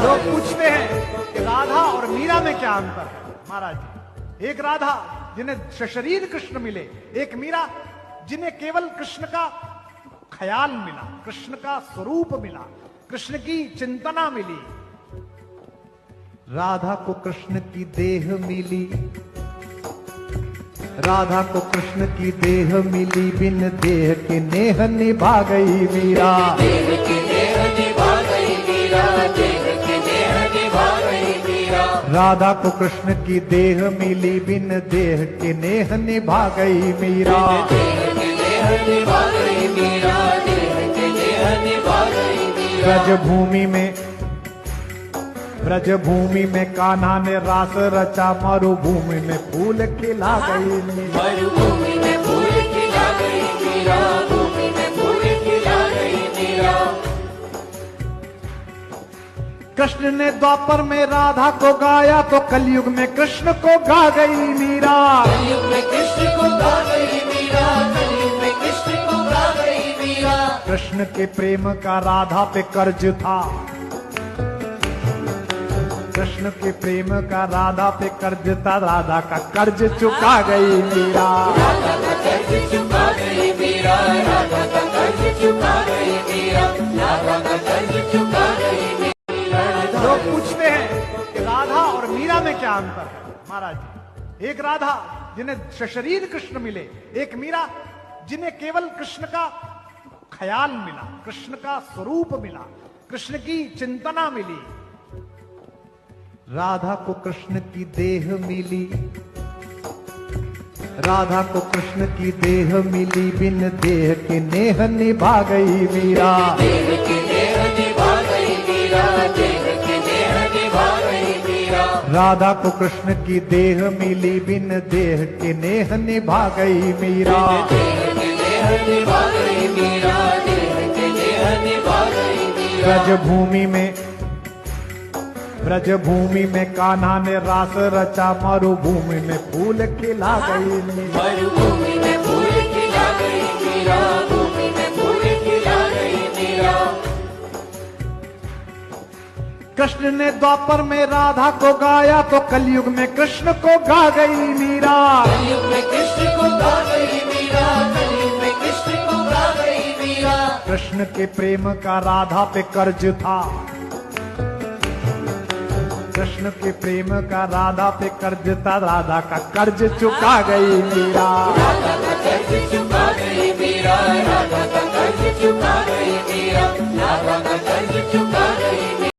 लोग पूछते हैं कि राधा और मीरा में क्या अंतर है। महाराज जी, एक राधा जिन्हें सशरीर कृष्ण मिले, एक मीरा जिन्हें केवल कृष्ण का ख्याल मिला, कृष्ण का स्वरूप मिला, कृष्ण की चिंतना मिली। राधा को कृष्ण की देह मिली, राधा को कृष्ण की देह मिली, बिन देह के नेह निभा गई मीरा। देह के नेह निभा गई मीरा, देह के नेह निभा गई मीरा। राधा को कृष्ण की देह मिली, बिन देह के नेह निभा गई मीरा। देह के नेह निभा गई मीरा, देह के नेह निभा गई मीरा। ब्रजभूमि में कान्हा ने रास रचा, मरुभूमि में फूल खिला गई मीरा। मरुभूमि में फूल खिला गई मीरा, भूमि में फूल खिला गई मीरा। कृष्ण ने द्वापर में राधा को गाया, तो कलयुग में कृष्ण को गा गई मीरा। कलयुग में कृष्ण को गा गई मीरा, कलयुग में कृष्ण को गा गई मीरा। कृष्ण के प्रेम का राधा पे कर्ज था, कृष्ण के प्रेम का राधा पे कर्ज था, राधा का कर्ज चुका गई मीरा। राधा का कर्ज चुका गई मीरा, राधा का कर्ज चुका गई मीरा, राधा का कर्ज चुका गई मीरा। लोग पूछते हैं कि राधा और मीरा में क्या अंतर है। महाराज जी, एक राधा जिन्हें सशरीर कृष्ण मिले, एक मीरा जिन्हें केवल कृष्ण का ख्याल मिला, कृष्ण का स्वरूप मिला, कृष्ण की चिंतना मिली। राधा को कृष्ण की देह मिली, राधा को कृष्ण की देह मिली, बिन देह के नेह निभा गई मीरा। देह के नेह निभा गई मीरा, देह के नेह निभा गई मीरा। राधा को कृष्ण की देह मिली, बिन देह के नेह निभा गई मीरा। देह के नेह निभा गई मीरा, देह के नेह निभा गई मीरा। ब्रजभूमि में कान्हा ने रास रचा, मरुभूमि में फूल खिला गई मीरा। मरुभूमि में फूल खिला गई मीरा, भूमि में फूल खिला गई मीरा। कृष्ण ने द्वापर में राधा को गाया, तो कलयुग में कृष्ण को गा गई मीरा। कलयुग में कृष्ण को गा गई मीरा, कलयुग में कृष्ण को गा गई मीरा। कृष्ण के प्रेम का राधा पे कर्ज था, कृष्ण के प्रेम का राधा पे कर्ज था, राधा का कर्ज चुका गई मीरा। राधा का कर्ज चुका गई मीरा, राधा का कर्ज चुका गई मीरा, राधा का कर्ज चुका गई मीरा।